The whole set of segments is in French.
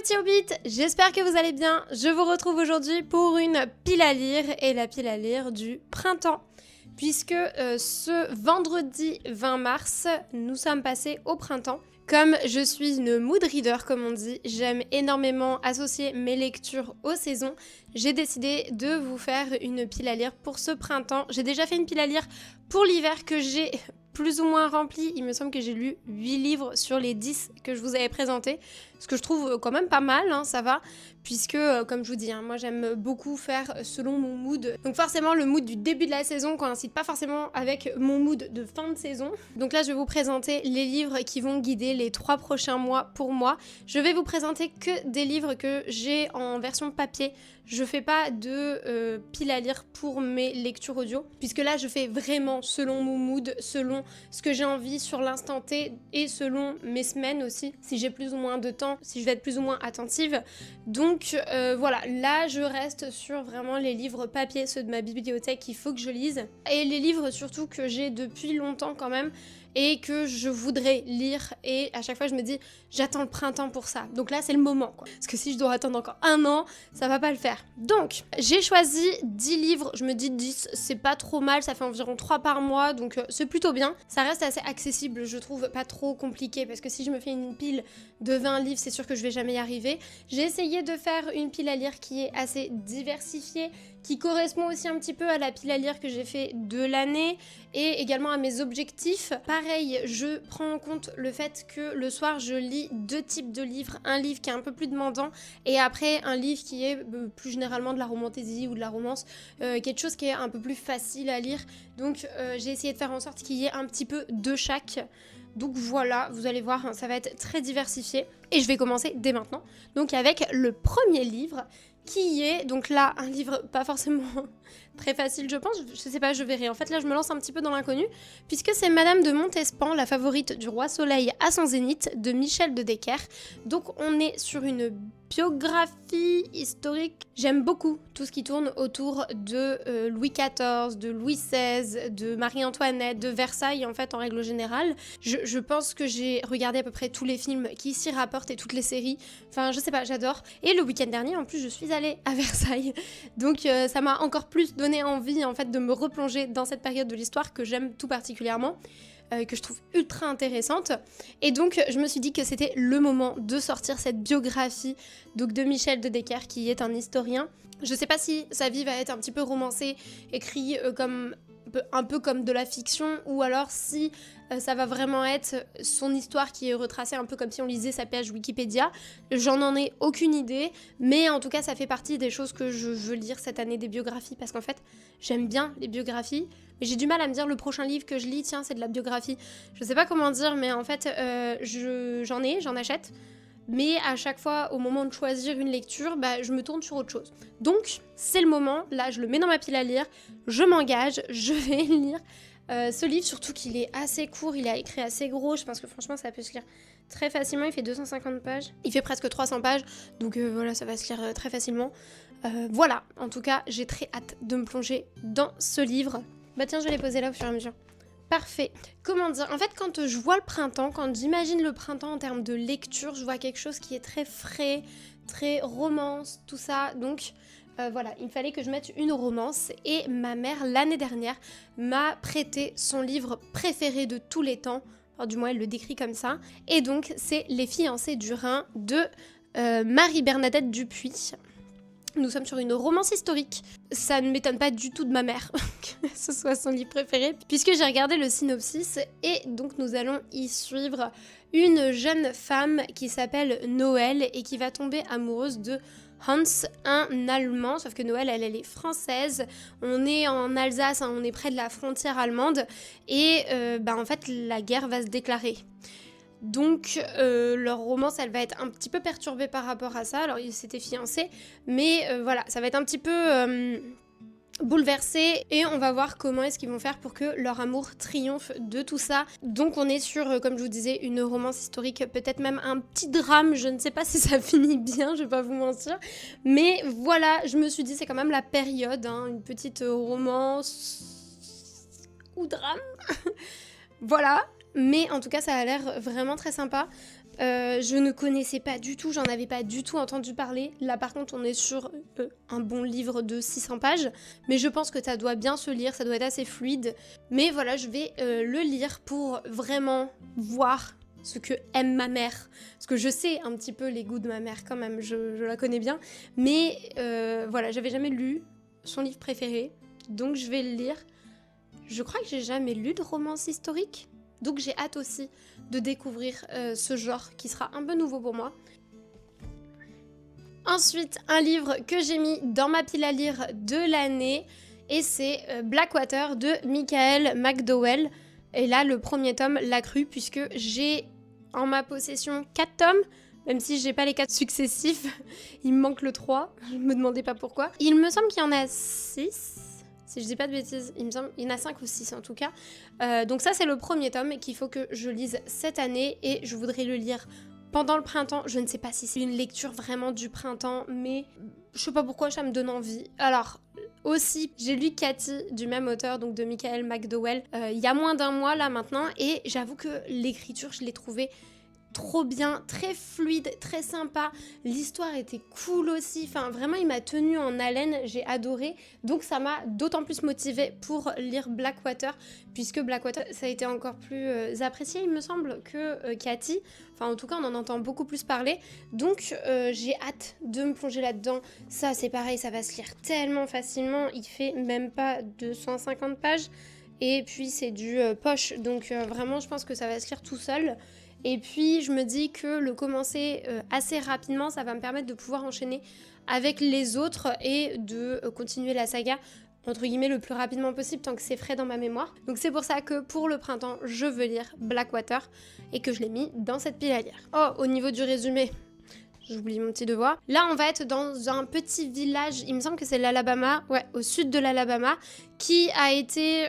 petits hobbits, j'espère que vous allez bien. Je vous retrouve aujourd'hui pour une pile à lire et la pile à lire du printemps. Puisque ce vendredi 20 mars, nous sommes passés au printemps. Comme je suis une mood reader comme on dit, j'aime énormément associer mes lectures aux saisons, j'ai décidé de vous faire une pile à lire pour ce printemps. J'ai déjà fait une pile à lire pour l'hiver que j'ai plus ou moins remplie. Il me semble que j'ai lu 8 livres sur les 10 que je vous avais présentés, ce que je trouve quand même pas mal, hein, ça va, puisque comme je vous dis, hein, moi j'aime beaucoup faire selon mon mood. Donc forcément le mood du début de la saison coïncide pas forcément avec mon mood de fin de saison. Donc là je vais vous présenter les livres qui vont guider les 3 prochains mois pour moi. Je vais vous présenter que des livres que j'ai en version papier. Je fais pas de pile à lire pour mes lectures audio, puisque là je fais vraiment selon mon mood, selon ce que j'ai envie sur l'instant T et selon mes semaines aussi, si j'ai plus ou moins de temps, si je vais être plus ou moins attentive. Donc voilà, là je reste sur vraiment les livres papier, ceux de ma bibliothèque qu'il faut que je lise, et les livres surtout que j'ai depuis longtemps quand même, et que je voudrais lire, et à chaque fois je me dis j'attends le printemps pour ça, donc là c'est le moment quoi, parce que si je dois attendre encore un an ça va pas le faire. Donc j'ai choisi 10 livres, je me dis 10 c'est pas trop mal, ça fait environ 3 par mois, donc c'est plutôt bien, ça reste assez accessible je trouve, pas trop compliqué, parce que si je me fais une pile de 20 livres c'est sûr que je vais jamais y arriver. J'ai essayé de faire une pile à lire qui est assez diversifiée, qui correspond aussi un petit peu à la pile à lire que j'ai fait de l'année et également à mes objectifs. Pareil, je prends en compte le fait que le soir je lis 2 types de livres, un livre qui est un peu plus demandant et après un livre qui est plus généralement de la romantasy ou de la romance, quelque chose qui est un peu plus facile à lire. Donc j'ai essayé de faire en sorte qu'il y ait un petit peu de chaque. Donc voilà, vous allez voir, ça va être très diversifié. Et je vais commencer dès maintenant. Donc avec le premier livre, qui est, donc là, un livre pas forcément très facile, je pense. Je sais pas, je verrai. En fait, là, je me lance un petit peu dans l'inconnu, puisque c'est Madame de Montespan, la favorite du roi Soleil à son zénith, de Michel de Decker. Donc on est sur une biographie historique. J'aime beaucoup tout ce qui tourne autour de Louis XIV, de Louis XVI, de Marie-Antoinette, de Versailles en fait en règle générale. Je pense que j'ai regardé à peu près tous les films qui s'y rapportent et toutes les séries. Enfin je sais pas, j'adore. Et le week-end dernier en plus je suis allée à Versailles. Donc ça m'a encore plus donné envie en fait de me replonger dans cette période de l'histoire que j'aime tout particulièrement. Que je trouve ultra intéressante, et donc je me suis dit que c'était le moment de sortir cette biographie donc de Michel de Decker qui est un historien. Je sais pas si sa vie va être un petit peu romancée, écrit comme un peu comme de la fiction, ou alors si ça va vraiment être son histoire qui est retracée un peu comme si on lisait sa page Wikipédia. J'en ai aucune idée, mais en tout cas ça fait partie des choses que je veux lire cette année, des biographies, parce qu'en fait j'aime bien les biographies, mais j'ai du mal à me dire le prochain livre que je lis, tiens c'est de la biographie. Je sais pas comment dire, mais en fait j'en achète, mais à chaque fois au moment de choisir une lecture, je me tourne sur autre chose. Donc c'est le moment, là je le mets dans ma pile à lire, je m'engage, je vais lire ce livre, surtout qu'il est assez court, il est écrit assez gros, je pense que franchement ça peut se lire très facilement, il fait 250 pages, il fait presque 300 pages, donc voilà, ça va se lire très facilement. Voilà, en tout cas j'ai très hâte de me plonger dans ce livre. Bah tiens, je vais les poser là au fur et à mesure. Parfait. Comment dire ? En fait, quand je vois le printemps, quand j'imagine le printemps en termes de lecture, je vois quelque chose qui est très frais, très romance, tout ça. Donc voilà, il me fallait que je mette une romance. Et ma mère, l'année dernière, m'a prêté son livre préféré de tous les temps. Alors, du moins, elle le décrit comme ça. Et donc, c'est Les fiancés du Rhin de Marie-Bernadette Dupuis. Nous sommes sur une romance historique. Ça ne m'étonne pas du tout de ma mère que ce soit son livre préféré, puisque j'ai regardé le synopsis, et donc nous allons y suivre une jeune femme qui s'appelle Noël et qui va tomber amoureuse de Hans, un Allemand, sauf que Noël, elle est française. On est en Alsace, hein, on est près de la frontière allemande, et en fait la guerre va se déclarer. Donc leur romance elle va être un petit peu perturbée par rapport à ça. Alors ils s'étaient fiancés, mais voilà, ça va être un petit peu bouleversé, et on va voir comment est-ce qu'ils vont faire pour que leur amour triomphe de tout ça. Donc on est sur, comme je vous disais, une romance historique, peut-être même un petit drame, je ne sais pas si ça finit bien, je vais pas vous mentir, mais voilà, je me suis dit c'est quand même la période, hein, une petite romance ou drame. Voilà. Mais en tout cas, ça a l'air vraiment très sympa. Je ne connaissais pas du tout, j'en avais pas du tout entendu parler. Là par contre on est sur un bon livre de 600 pages, mais je pense que ça doit bien se lire, ça doit être assez fluide. Mais voilà, je vais le lire pour vraiment voir ce que aime ma mère. Parce que je sais un petit peu les goûts de ma mère quand même, je la connais bien. Mais voilà, j'avais jamais lu son livre préféré, donc je vais le lire. Je crois que j'ai jamais lu de romance historique. Donc j'ai hâte aussi de découvrir ce genre qui sera un peu nouveau pour moi. Ensuite, un livre que j'ai mis dans ma pile à lire de l'année, et c'est Blackwater de Michael McDowell. Et là, le premier tome l'a cru, puisque j'ai en ma possession 4 tomes, même si j'ai pas les 4 successifs. Il me manque le 3, je me demandais pas pourquoi. Il me semble qu'il y en a 6. Si je dis pas de bêtises, il me semble, il y en a 5 ou 6 en tout cas. Donc ça c'est le premier tome qu'il faut que je lise cette année, et je voudrais le lire pendant le printemps. Je ne sais pas si c'est une lecture vraiment du printemps, mais je sais pas pourquoi ça me donne envie. Alors aussi, j'ai lu Cathy du même auteur, donc de Michael McDowell, il y a moins d'un mois là maintenant, et j'avoue que l'écriture je l'ai trouvée trop bien, très fluide, très sympa. L'histoire était cool aussi. Enfin, vraiment, il m'a tenu en haleine. J'ai adoré. Donc, ça m'a d'autant plus motivée pour lire Blackwater, puisque Blackwater, ça a été encore plus apprécié, il me semble, que Cathy. Enfin, en tout cas, on en entend beaucoup plus parler. Donc, j'ai hâte de me plonger là-dedans. Ça, c'est pareil, ça va se lire tellement facilement. Il fait même pas 250 pages. Et puis, c'est du poche. Donc, vraiment, je pense que ça va se lire tout seul. Et puis je me dis que le commencer assez rapidement, ça va me permettre de pouvoir enchaîner avec les autres et de continuer la saga entre guillemets le plus rapidement possible tant que c'est frais dans ma mémoire. Donc c'est pour ça que pour le printemps, je veux lire Blackwater et que je l'ai mis dans cette pile à lire. Oh, au niveau du résumé, j'oublie mon petit devoir. Là, on va être dans un petit village, il me semble que c'est l'Alabama, ouais, au sud de l'Alabama, qui a été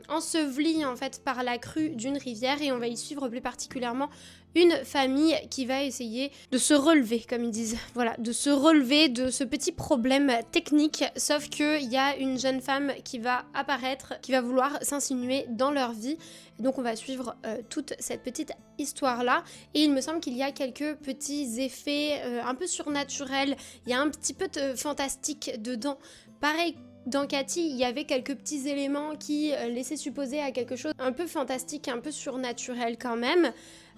enseveli en fait par la crue d'une rivière, et on va y suivre plus particulièrement une famille qui va essayer de se relever, comme ils disent, voilà, de se relever de ce petit problème technique, sauf qu'il y a une jeune femme qui va apparaître, qui va vouloir s'insinuer dans leur vie, et donc on va suivre toute cette petite histoire-là, et il me semble qu'il y a quelques petits effets un peu surnaturels, il y a un petit peu de fantastique dedans, pareil. Dans Cathy, il y avait quelques petits éléments qui laissaient supposer à quelque chose un peu fantastique, un peu surnaturel quand même,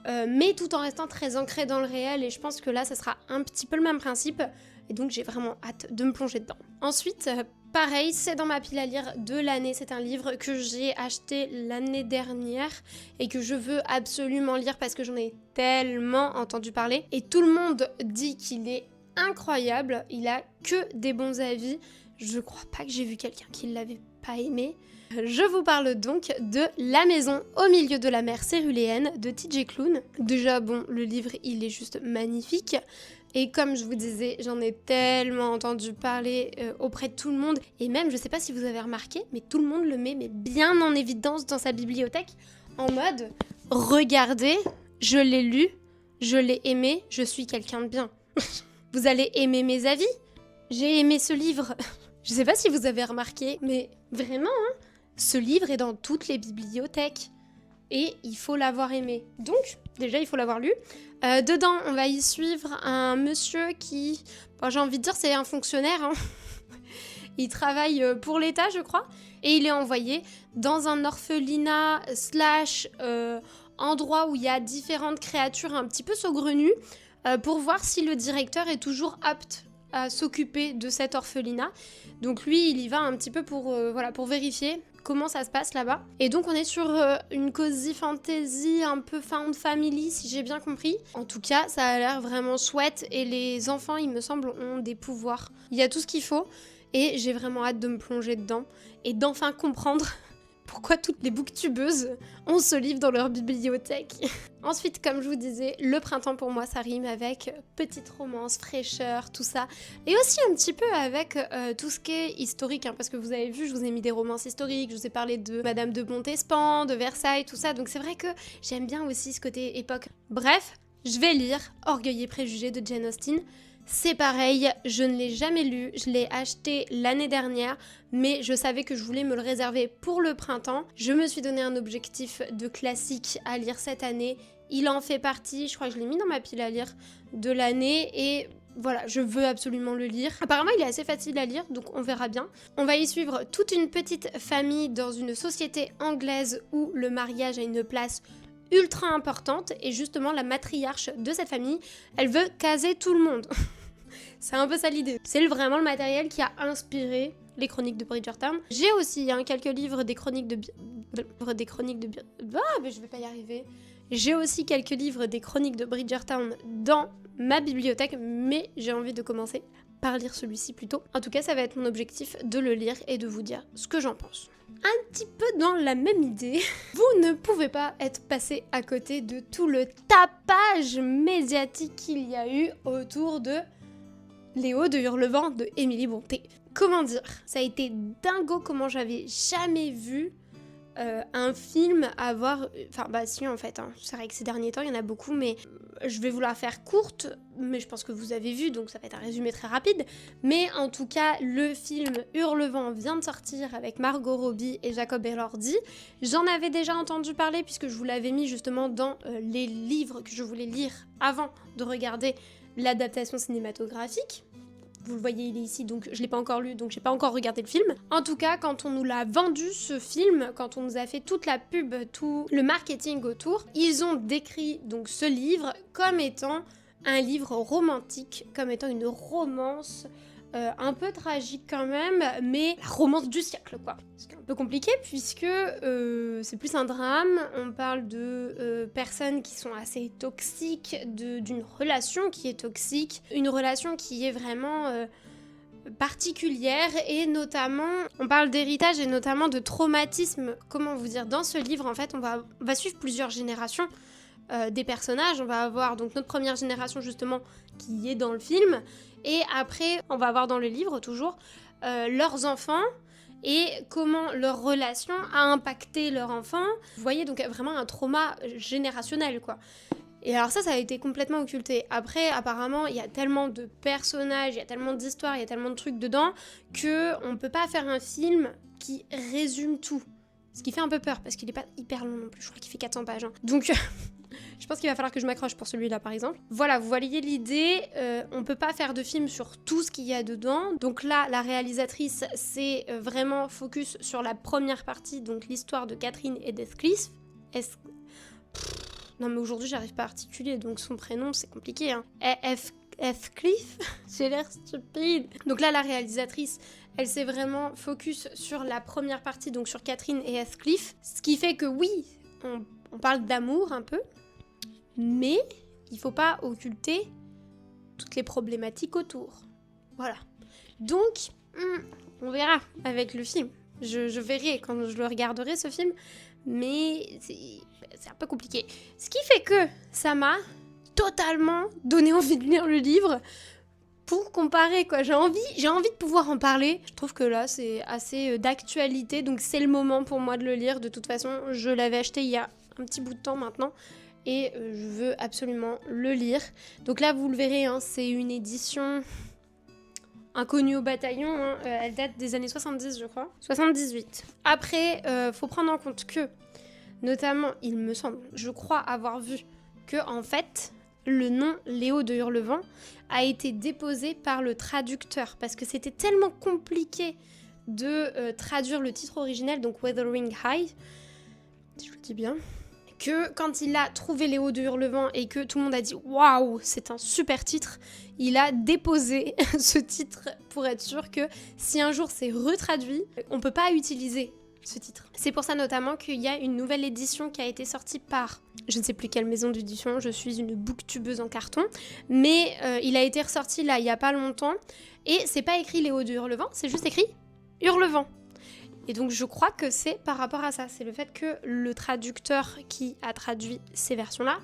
mais tout en restant très ancré dans le réel, et je pense que là, ça sera un petit peu le même principe, et donc j'ai vraiment hâte de me plonger dedans. Ensuite, pareil, c'est dans ma pile à lire de l'année, c'est un livre que j'ai acheté l'année dernière, et que je veux absolument lire parce que j'en ai tellement entendu parler, et tout le monde dit qu'il est incroyable, il a que des bons avis. Je crois pas que j'ai vu quelqu'un qui l'avait pas aimé. Je vous parle donc de La maison au milieu de la mer céruléenne de TJ Klune. Déjà bon, le livre il est juste magnifique. Et comme je vous disais, j'en ai tellement entendu parler auprès de tout le monde. Et même, je sais pas si vous avez remarqué, mais tout le monde le met mais bien en évidence dans sa bibliothèque. En mode, regardez, je l'ai lu, je l'ai aimé, je suis quelqu'un de bien. Vous allez aimer mes avis ? J'ai aimé ce livre. Je sais pas si vous avez remarqué, mais vraiment, hein, ce livre est dans toutes les bibliothèques. Et il faut l'avoir aimé. Donc, déjà, il faut l'avoir lu. Dedans, on va y suivre un monsieur qui... Bon, j'ai envie de dire, c'est un fonctionnaire. Hein. Il travaille pour l'État, je crois. Et il est envoyé dans un orphelinat / endroit où il y a différentes créatures un petit peu saugrenues pour voir si le directeur est toujours apte à s'occuper de cet orphelinat. Donc lui, il y va un petit peu pour vérifier comment ça se passe là-bas. Et donc on est sur une cozy fantasy, un peu found family, si j'ai bien compris. En tout cas, ça a l'air vraiment chouette, et les enfants, il me semble, ont des pouvoirs. Il y a tout ce qu'il faut, et j'ai vraiment hâte de me plonger dedans, et d'enfin comprendre pourquoi toutes les booktubeuses ont ce livre dans leur bibliothèque. Ensuite, comme je vous disais, le printemps pour moi, ça rime avec petite romance, fraîcheur, tout ça. Et aussi un petit peu avec tout ce qui est historique, hein, parce que vous avez vu, je vous ai mis des romances historiques, je vous ai parlé de Madame de Montespan, de Versailles, tout ça. Donc c'est vrai que j'aime bien aussi ce côté époque. Bref, je vais lire Orgueil et préjugés de Jane Austen. C'est pareil, je ne l'ai jamais lu, je l'ai acheté l'année dernière, mais je savais que je voulais me le réserver pour le printemps. Je me suis donné un objectif de classique à lire cette année, Il en fait partie, je crois que je l'ai mis dans ma pile à lire de l'année et voilà, je veux absolument le lire. Apparemment, il est assez facile à lire, donc on verra bien. On va y suivre toute une petite famille dans une société anglaise où le mariage a une place ultra importante et justement la matriarche de cette famille, elle veut caser tout le monde. C'est un peu ça l'idée. C'est vraiment le matériel qui a inspiré les chroniques de Bridgerton. J'ai aussi quelques livres des chroniques de... Ah, mais je vais pas y arriver. J'ai aussi quelques livres des chroniques de Bridgerton dans ma bibliothèque, mais j'ai envie de commencer par lire celui-ci plutôt. En tout cas, ça va être mon objectif de le lire et de vous dire ce que j'en pense. Un petit peu dans la même idée, vous ne pouvez pas être passé à côté de tout le tapage médiatique qu'il y a eu autour de Léo de Hurlevent de Émilie Brontë. Comment dire, ça a été dingo comment j'avais jamais vu un film avoir... Enfin bah si en fait, c'est vrai que ces derniers temps il y en a beaucoup, mais je vais vous la faire courte, mais je pense que vous avez vu, donc ça va être un résumé très rapide. Mais en tout cas, le film Hurlevent vient de sortir avec Margot Robbie et Jacob Elordi. J'en avais déjà entendu parler puisque je vous l'avais mis justement dans les livres que je voulais lire avant de regarder l'adaptation cinématographique. Vous le voyez, il est ici, donc je l'ai pas encore lu, donc j'ai pas encore regardé le film. En tout cas, quand on nous l'a vendu, ce film, quand on nous a fait toute la pub, tout le marketing autour, ils ont décrit donc ce livre comme étant un livre romantique, comme étant une romance un peu tragique quand même, mais la romance du siècle, quoi. C'est un peu compliqué puisque c'est plus un drame, on parle de personnes qui sont assez toxiques, d'une relation qui est toxique, une relation qui est vraiment particulière et notamment, on parle d'héritage et notamment de traumatisme, comment vous dire, dans ce livre en fait on va suivre plusieurs générations des personnages, on va avoir donc notre première génération justement qui est dans le film, et après on va avoir dans le livre toujours leurs enfants et comment leur relation a impacté leur enfant. Vous voyez donc vraiment un trauma générationnel quoi. Et alors ça a été complètement occulté. Après apparemment il y a tellement de personnages, il y a tellement d'histoires, il y a tellement de trucs dedans que on peut pas faire un film qui résume tout. Ce qui fait un peu peur parce qu'il est pas hyper long non plus, je crois qu'il fait 400 pages. Donc je pense qu'il va falloir que je m'accroche pour celui-là par exemple. Voilà, vous voyez l'idée, on peut pas faire de film sur tout ce qu'il y a dedans. Donc là, la réalisatrice s'est vraiment focus sur la première partie, donc l'histoire de Catherine et d'Heathcliff. Non mais aujourd'hui j'arrive pas à articuler, donc son prénom c'est compliqué. Heathcliff, j'ai l'air stupide. Donc là, la réalisatrice, elle s'est vraiment focus sur la première partie, donc sur Catherine et Heathcliff. Ce qui fait que oui, on parle d'amour un peu, mais il faut pas occulter toutes les problématiques autour. Voilà. Donc, on verra avec le film. Je verrai quand je le regarderai ce film, mais c'est un peu compliqué. Ce qui fait que ça m'a totalement donné envie de lire le livre pour comparer quoi. J'ai envie de pouvoir en parler. Je trouve que là c'est assez d'actualité, donc c'est le moment pour moi de le lire. De toute façon, je l'avais acheté il y a un petit bout de temps maintenant et je veux absolument le lire. Donc là vous le verrez, c'est une édition inconnue au bataillon, elle date des années 70 je crois, 78. Après, faut prendre en compte que, notamment, il me semble, je crois avoir vu que en fait, le nom Léo de Hurlevent a été déposé par le traducteur parce que c'était tellement compliqué de traduire le titre originel, donc Wuthering Heights, si je le dis bien, que quand il a trouvé Léo de Hurlevent et que tout le monde a dit « Waouh, c'est un super titre », il a déposé ce titre pour être sûr que si un jour c'est retraduit, on peut pas utiliser ce titre. C'est pour ça notamment qu'il y a une nouvelle édition qui a été sortie par, je ne sais plus quelle maison d'édition, je suis une booktubeuse en carton, mais il a été ressorti là il y a pas longtemps, et c'est pas écrit Léo de Hurlevent, c'est juste écrit Hurlevent. Et donc je crois que c'est par rapport à ça, c'est le fait que le traducteur qui a traduit ces versions-là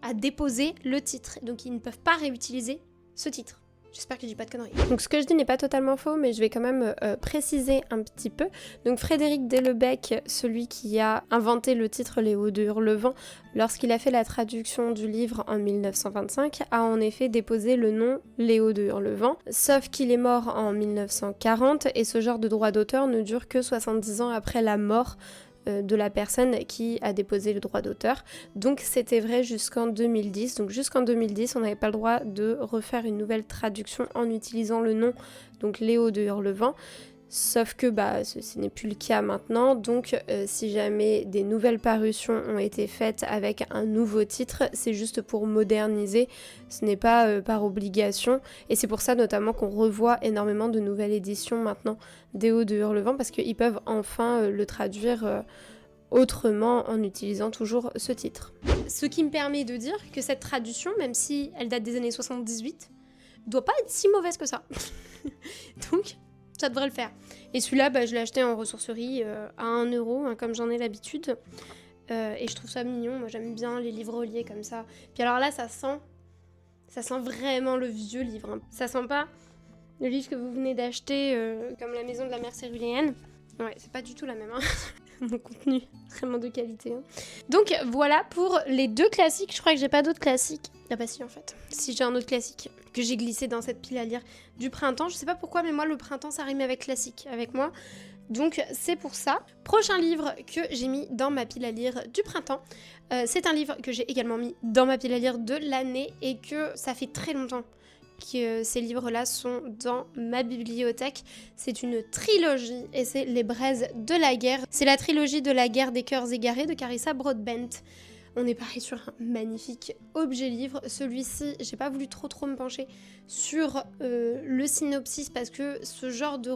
a déposé le titre, donc ils ne peuvent pas réutiliser ce titre. J'espère que je dis pas de conneries. Donc ce que je dis n'est pas totalement faux, mais je vais quand même préciser un petit peu. Donc Frédéric Delebecq, celui qui a inventé le titre Léo de Hurlevent, lorsqu'il a fait la traduction du livre en 1925, a en effet déposé le nom Léo de Hurlevent, sauf qu'il est mort en 1940 et ce genre de droit d'auteur ne dure que 70 ans après la mort de la personne qui a déposé le droit d'auteur. Donc c'était vrai jusqu'en 2010. Donc jusqu'en 2010, on n'avait pas le droit de refaire une nouvelle traduction en utilisant le nom, donc Léo de Hurlevent. Sauf que ce n'est plus le cas maintenant, donc si jamais des nouvelles parutions ont été faites avec un nouveau titre, c'est juste pour moderniser, ce n'est pas par obligation, et c'est pour ça notamment qu'on revoit énormément de nouvelles éditions maintenant d'Léo de Hurlevent, parce qu'ils peuvent enfin le traduire autrement en utilisant toujours ce titre. Ce qui me permet de dire que cette traduction, même si elle date des années 78, doit pas être si mauvaise que ça. Donc ça devrait le faire. Et celui-là, je l'ai acheté en ressourcerie à 1€, hein, comme j'en ai l'habitude. Et je trouve ça mignon. Moi, j'aime bien les livres reliés comme ça. Puis alors là, ça sent vraiment le vieux livre. Hein. Ça sent pas le livre que vous venez d'acheter, comme La Maison de la Mère Céruléenne. Ouais, c'est pas du tout la même. Hein. Mon contenu, vraiment de qualité. Hein. Donc voilà pour les 2 classiques. Je crois que j'ai pas d'autres classiques. Ah bah si en fait. Si j'ai un autre classique que j'ai glissé dans cette pile à lire du printemps. Je sais pas pourquoi, mais moi le printemps ça rime avec classique avec moi. Donc c'est pour ça. Prochain livre que j'ai mis dans ma pile à lire du printemps. C'est un livre que j'ai également mis dans ma pile à lire de l'année et que ça fait très longtemps que ces livres-là sont dans ma bibliothèque. C'est une trilogie et c'est Les Braises de la guerre. C'est la trilogie de la guerre des cœurs égarés de Carissa Broadbent. On est pareil sur un magnifique objet livre. Celui-ci, j'ai pas voulu trop me pencher sur le synopsis parce que ce genre de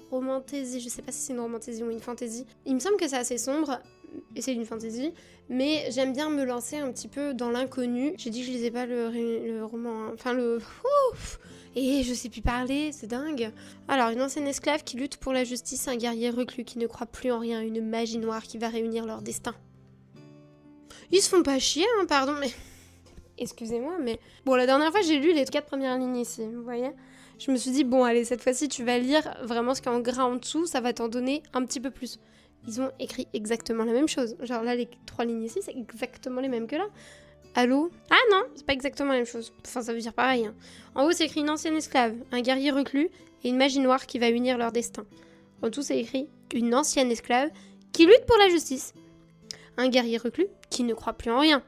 romantaisie, je sais pas si c'est une romantaisie ou une fantaisie, il me semble que c'est assez sombre et c'est une fantaisie, mais j'aime bien me lancer un petit peu dans l'inconnu. J'ai dit que je lisais pas le roman, hein. Enfin le... Ouf, et je sais plus parler, c'est dingue. Alors, une ancienne esclave qui lutte pour la justice, un guerrier reclus qui ne croit plus en rien, une magie noire qui va réunir leur destin. Ils se font pas chier, hein, pardon, mais... Excusez-moi, mais... Bon, la dernière fois, j'ai lu les 4 premières lignes ici, vous voyez ? Je me suis dit, bon, allez, cette fois-ci, tu vas lire vraiment ce qu'il y a en gras en dessous, ça va t'en donner un petit peu plus. Ils ont écrit exactement la même chose. Genre là, les 3 lignes ici, c'est exactement les mêmes que là. Allô ? Ah non, c'est pas exactement la même chose. Enfin, ça veut dire pareil. Hein. En haut, c'est écrit une ancienne esclave, un guerrier reclus et une magie noire qui va unir leur destin. En dessous, c'est écrit une ancienne esclave qui lutte pour la justice. Un guerrier reclus qui ne croit plus en rien.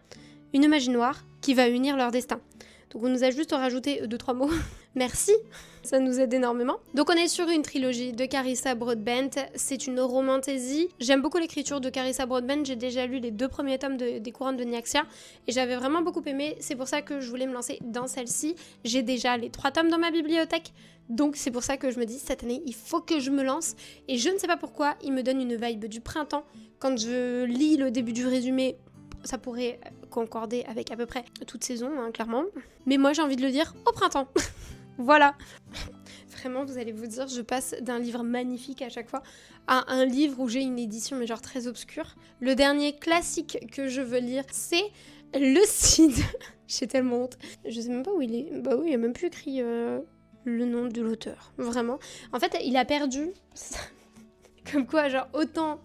Une magie noire qui va unir leur destin. Donc on nous a juste rajouté 2-3 mots. Merci, ça nous aide énormément. Donc on est sur une trilogie de Carissa Broadbent, c'est une romantaisie. J'aime beaucoup l'écriture de Carissa Broadbent, j'ai déjà lu les 2 premiers tomes des Couronnes de Nyaxia et j'avais vraiment beaucoup aimé, c'est pour ça que je voulais me lancer dans celle-ci. J'ai déjà les 3 tomes dans ma bibliothèque, donc c'est pour ça que je me dis cette année il faut que je me lance et je ne sais pas pourquoi, il me donne une vibe du printemps. Quand je lis le début du résumé, ça pourrait concorder avec à peu près toute saison, hein, clairement. Mais moi j'ai envie de le lire au printemps. Voilà. Vraiment, vous allez vous dire, je passe d'un livre magnifique à chaque fois à un livre où j'ai une édition mais genre très obscure. Le dernier classique que je veux lire, c'est Le Cid. J'ai tellement honte. Je sais même pas où il est. Bah oui, il a même plus écrit le nom de l'auteur. Vraiment. En fait, il a perdu. Comme quoi, genre, autant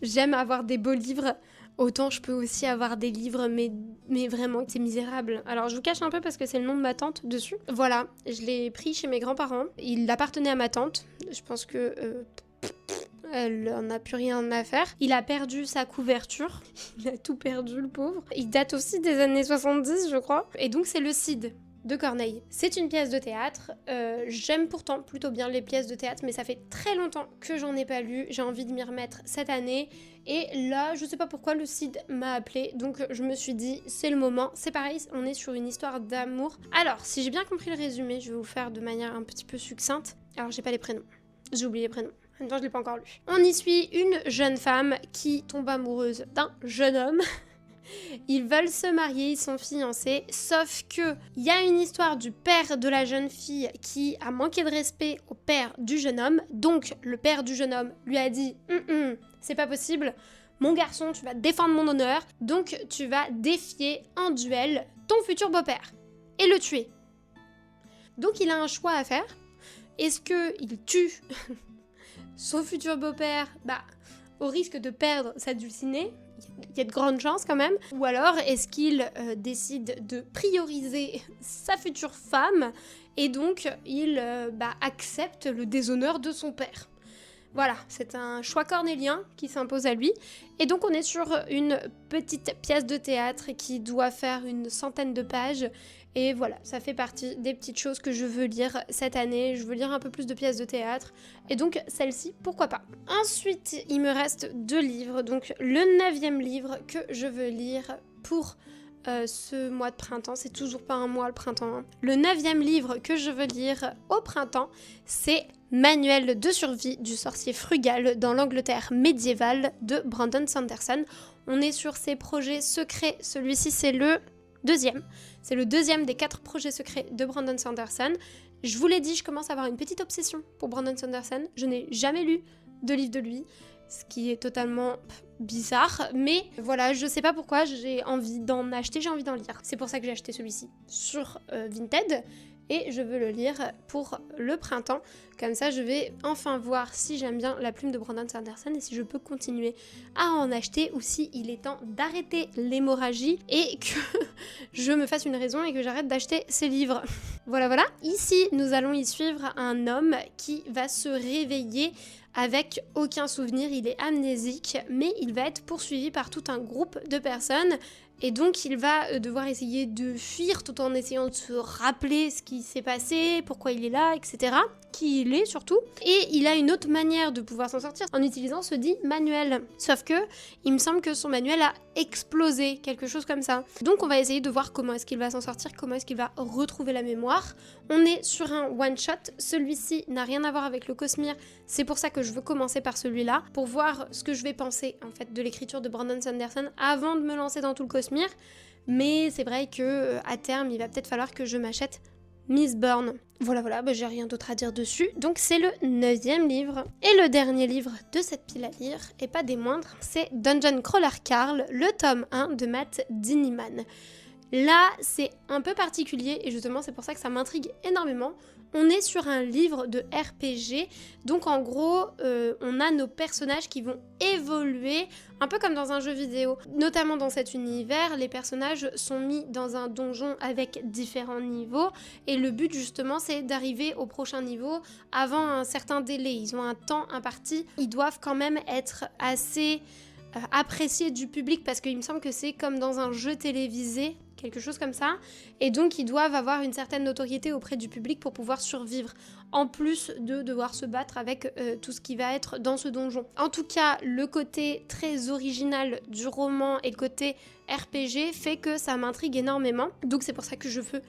j'aime avoir des beaux livres, autant je peux aussi avoir des livres, mais vraiment, c'est misérable. Alors, je vous cache un peu parce que c'est le nom de ma tante dessus. Voilà, je l'ai pris chez mes grands-parents. Il appartenait à ma tante. Je pense que... elle en a plus rien à faire. Il a perdu sa couverture. Il a tout perdu, le pauvre. Il date aussi des années 70, je crois. Et donc, c'est Le Cid de Corneille. C'est une pièce de théâtre. J'aime pourtant plutôt bien les pièces de théâtre, mais ça fait très longtemps que j'en ai pas lu. J'ai envie de m'y remettre cette année. Et là, je sais pas pourquoi le Cid m'a appelée, donc je me suis dit, c'est le moment. C'est pareil, on est sur une histoire d'amour. Alors, si j'ai bien compris le résumé, je vais vous le faire de manière un petit peu succincte. Alors, j'ai pas les prénoms. J'ai oublié les prénoms. En même temps, je l'ai pas encore lu. On y suit une jeune femme qui tombe amoureuse d'un jeune homme. Ils veulent se marier, ils sont fiancés, sauf que il y a une histoire du père de la jeune fille qui a manqué de respect au père du jeune homme. Donc le père du jeune homme lui a dit c'est pas possible, mon garçon, tu vas défendre mon honneur, donc tu vas défier en duel ton futur beau-père et le tuer. Donc il a un choix à faire. Est-ce qu'il tue son futur beau-père, au risque de perdre sa dulcinée? Il y a de grandes chances quand même. Ou alors, est-ce qu'il décide de prioriser sa future femme et donc il accepte le déshonneur de son père? Voilà, c'est un choix cornélien qui s'impose à lui. Et donc on est sur une petite pièce de théâtre qui doit faire une centaine de pages. Et voilà, ça fait partie des petites choses que je veux lire cette année. Je veux lire un peu plus de pièces de théâtre. Et donc celle-ci, pourquoi pas. Ensuite, il me reste 2 livres. Donc le 9e livre que je veux lire pour ce mois de printemps. C'est toujours pas un mois le printemps. Hein. Le 9e livre que je veux lire au printemps, c'est Manuel de survie du sorcier frugal dans l'Angleterre médiévale de Brandon Sanderson. On est sur ses projets secrets. Celui-ci, c'est le 2e. C'est le 2e des 4 projets secrets de Brandon Sanderson. Je vous l'ai dit, je commence à avoir une petite obsession pour Brandon Sanderson. Je n'ai jamais lu de livre de lui, ce qui est totalement bizarre, mais voilà, je sais pas pourquoi, j'ai envie d'en acheter, j'ai envie d'en lire. C'est pour ça que j'ai acheté celui-ci sur Vinted, et je veux le lire pour le printemps. Comme ça, je vais enfin voir si j'aime bien la plume de Brandon Sanderson et si je peux continuer à en acheter ou si il est temps d'arrêter l'hémorragie et que je me fasse une raison et que j'arrête d'acheter ces livres. Voilà. Ici, nous allons y suivre un homme qui va se réveiller avec aucun souvenir, il est amnésique, mais il va être poursuivi par tout un groupe de personnes. Et donc il va devoir essayer de fuir tout en essayant de se rappeler ce qui s'est passé, pourquoi il est là, etc. Qui il est surtout. Et il a une autre manière de pouvoir s'en sortir en utilisant ce dit manuel. Sauf que il me semble que son manuel a explosé, quelque chose comme ça. Donc on va essayer de voir comment est-ce qu'il va s'en sortir, comment est-ce qu'il va retrouver la mémoire. On est sur un one-shot, celui-ci n'a rien à voir avec le Cosmere, c'est pour ça que je veux commencer par celui-là, pour voir ce que je vais penser en fait de l'écriture de Brandon Sanderson avant de me lancer dans tout le Cosmere. Mais c'est vrai que à terme, il va peut-être falloir que je m'achète Mistborn. Voilà, j'ai rien d'autre à dire dessus. Donc c'est le 9e livre. Et le dernier livre de cette pile à lire, et pas des moindres, c'est Dungeon Crawler Carl, le tome 1 de Matt Dinniman. Là, c'est un peu particulier et justement c'est pour ça que ça m'intrigue énormément. On est sur un livre de RPG, donc en gros, on a nos personnages qui vont évoluer, un peu comme dans un jeu vidéo. Notamment dans cet univers, les personnages sont mis dans un donjon avec différents niveaux, et le but justement c'est d'arriver au prochain niveau avant un certain délai. Ils ont un temps imparti, ils doivent quand même être assez appréciés du public parce qu'il me semble que c'est comme dans un jeu télévisé, quelque chose comme ça, et donc ils doivent avoir une certaine notoriété auprès du public pour pouvoir survivre, en plus de devoir se battre avec tout ce qui va être dans ce donjon. En tout cas, le côté très original du roman et le côté RPG fait que ça m'intrigue énormément, donc c'est pour ça que je veux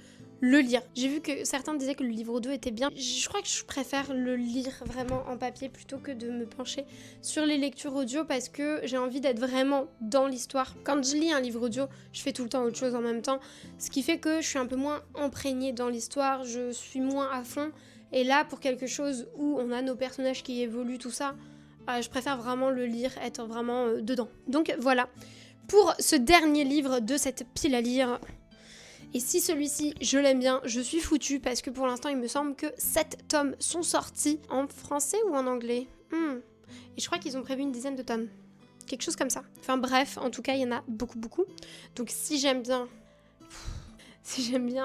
le lire. J'ai vu que certains disaient que le livre 2 était bien. Je crois que je préfère le lire vraiment en papier plutôt que de me pencher sur les lectures audio parce que j'ai envie d'être vraiment dans l'histoire. Quand je lis un livre audio, je fais tout le temps autre chose en même temps, ce qui fait que je suis un peu moins imprégnée dans l'histoire, je suis moins à fond. Et là, pour quelque chose où on a nos personnages qui évoluent, tout ça, je préfère vraiment le lire, être vraiment dedans. Donc voilà, pour ce dernier livre de cette pile à lire. Et si celui-ci, je l'aime bien, je suis foutue parce que pour l'instant, il me semble que 7 tomes sont sortis en français ou en anglais. Et je crois qu'ils ont prévu une dizaine de tomes. Quelque chose comme ça. Enfin bref, en tout cas, il y en a beaucoup. Donc si j'aime bien,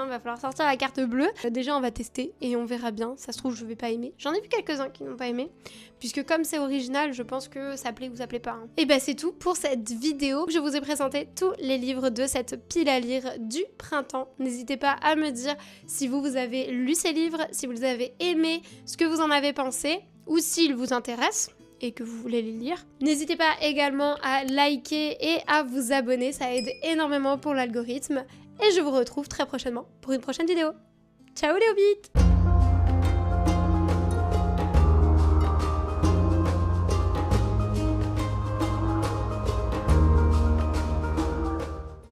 va falloir sortir la carte bleue. Déjà, on va tester et on verra bien. Ça se trouve, je vais pas aimer. J'en ai vu quelques-uns qui n'ont pas aimé. Puisque comme c'est original, je pense que ça plaît ou ça plaît pas. Hein. Et bah c'est tout pour cette vidéo. Je vous ai présenté tous les livres de cette pile à lire du printemps. N'hésitez pas à me dire si vous avez lu ces livres, si vous les avez aimés, ce que vous en avez pensé, ou s'ils vous intéressent et que vous voulez les lire. N'hésitez pas également à liker et à vous abonner, ça aide énormément pour l'algorithme. Et je vous retrouve très prochainement pour une prochaine vidéo. Ciao les hobbits!